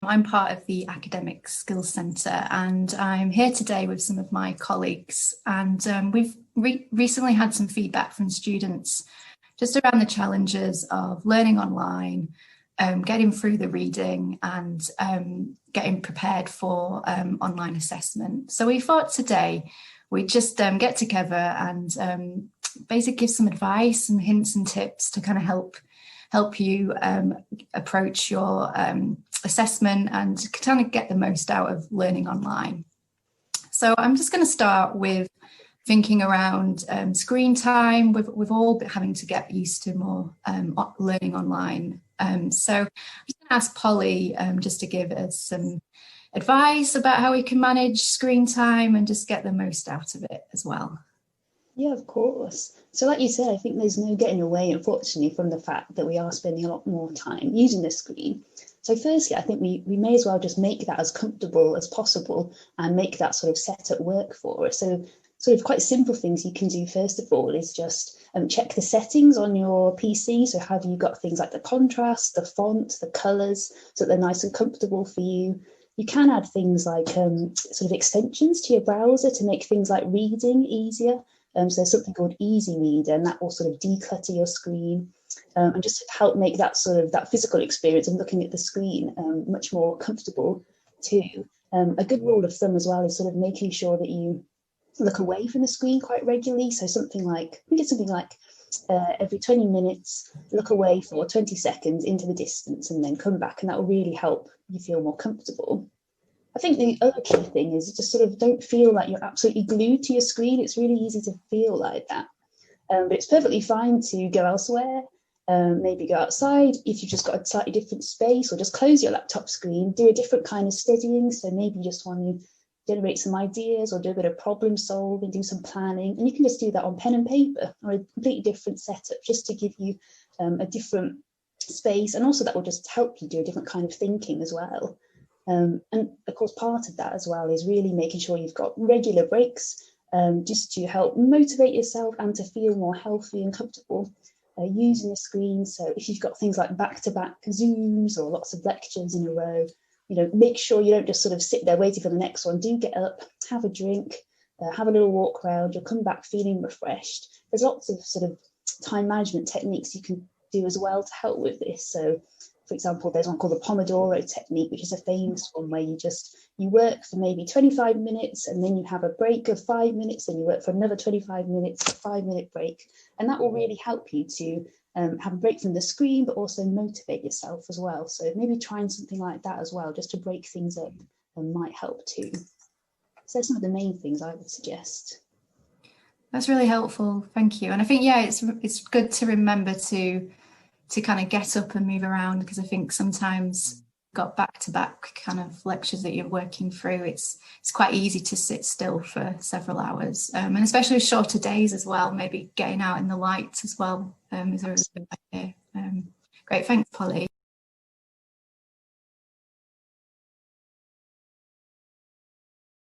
I'm part of the Academic Skills Centre, and I'm here today with some of my colleagues, and we've recently had some feedback from students just around the challenges of learning online, getting through the reading and getting prepared for online assessment. So we thought today we'd just get together and basically give some advice, some hints and tips to kind of help you approach your assessment and kind of get the most out of learning online. So I'm just going to start with thinking around screen time. We've all been having to get used to more learning online. So I'm just going to ask Polly just to give us some advice about how we can manage screen time and just get the most out of it as well. Yeah, of course. So like you said, I think there's no getting away, unfortunately, from the fact that we are spending a lot more time using the screen. So firstly, I think we may as well just make that as comfortable as possible and make that sort of setup work for us. So sort of quite simple things you can do first of all is just check the settings on your PC. So have you got things like the contrast, the font, the colours, so that they're nice and comfortable for you. You can add things like sort of extensions to your browser to make things like reading easier. So there's something called Easy Reader, and that will sort of declutter your screen and just help make that sort of that physical experience of looking at the screen much more comfortable too. A good rule of thumb as well is sort of making sure that you look away from the screen quite regularly. So something like, I think it's something like every 20 minutes, look away for 20 seconds into the distance and then come back, and that will really help you feel more comfortable. I think the other key thing is just sort of don't feel like you're absolutely glued to your screen. It's really easy to feel like that. But it's perfectly fine to go elsewhere, maybe go outside if you've just got a slightly different space, or just close your laptop screen, do a different kind of studying. So maybe you just want to generate some ideas or do a bit of problem solving, do some planning. And you can just do that on pen and paper or a completely different setup just to give you a different space. And also that will just help you do a different kind of thinking as well. And of course, part of that as well is really making sure you've got regular breaks just to help motivate yourself and to feel more healthy and comfortable using the screen. So if you've got things like back-to-back Zooms or lots of lectures in a row, you know, make sure you don't just sort of sit there waiting for the next one. Do get up, have a drink, have a little walk around. You'll come back feeling refreshed. There's lots of sort of time management techniques you can do as well to help with this. So for example, there's one called the Pomodoro technique, which is a famous one where you work for maybe 25 minutes and then you have a break of 5 minutes, then you work for another 25 minutes, a 5-minute break. And that will really help you to have a break from the screen, but also motivate yourself as well. So maybe trying something like that as well, just to break things up, might help too. So some of the main things I would suggest. That's really helpful. Thank you. And I think, yeah, it's good to remember to kind of get up and move around, because I think sometimes got back-to-back kind of lectures that you're working through, it's quite easy to sit still for several hours, and especially with shorter days as well. Maybe getting out in the light as well is a really good idea. Great, thanks, Polly.